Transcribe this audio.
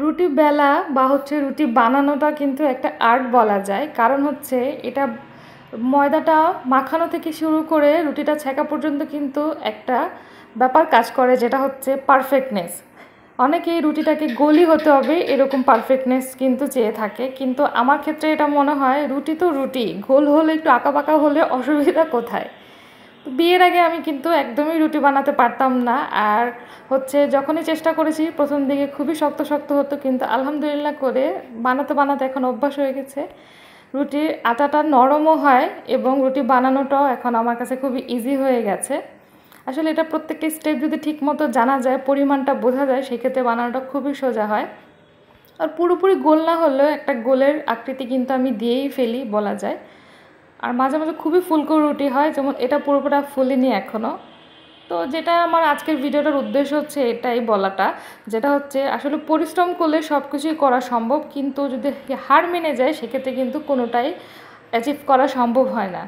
রুটি বেলা বা রুটি বানানোটা কিন্তু একটা আর্ট বলা যায়। কারণ এটা ময়দাটা মাখানো থেকে শুরু করে রুটিটা ছেঁকা পর্যন্ত কিন্তু একটা ব্যাপার কাজ করে, যেটা পারফেক্টনেস। অনেকেই রুটিটাকে গোলই হতে হবে এরকম পারফেক্টনেস কিন্তু চেয়ে থাকে, কিন্তু আমার ক্ষেত্রে এটা মনে হয় রুটি তো রুটি, গোল হলে একটু আঁকাবাঁকা হলে অসুবিধা কোথায়। বিয়ের আগে আমি কিন্তু একদমই রুটি বানাতে পারতাম না। আর যখনই চেষ্টা করেছি প্রথম দিকে খুবই শক্ত শক্ত হতো, কিন্তু আলহামদুলিল্লাহ করে বানাতে বানাতে এখন অভ্যাস হয়ে গেছে। রুটির আটাটা নরমও হয় এবং রুটি বানানোটাও এখন আমার কাছে খুবই ইজি হয়ে গেছে। আসলে এটা প্রত্যেকটা স্টেপ যদি ঠিকমতো জানা যায়, পরিমাণটা বোঝা যায়, সেক্ষেত্রে বানানোটা খুবই সোজা হয়। আর পুরোপুরি গোল না হলেও একটা গোলের আকৃতি কিন্তু আমি দিয়েই ফেলি বলা যায়। আর মাঝে মাঝে খুবই ফুলকো রুটি হয়, যেমন এটা পুরোপুরি ফুলিনি এখনও। তো যেটা আমার আজকের ভিডিওটার উদ্দেশ্য এটাই বলাটা, যেটা আসলে পরিশ্রম করলে সব কিছুই করা সম্ভব, কিন্তু যদি হার মেনে যায় সেক্ষেত্রে কিন্তু কোনোটাই অ্যাচিভ করা সম্ভব হয় না।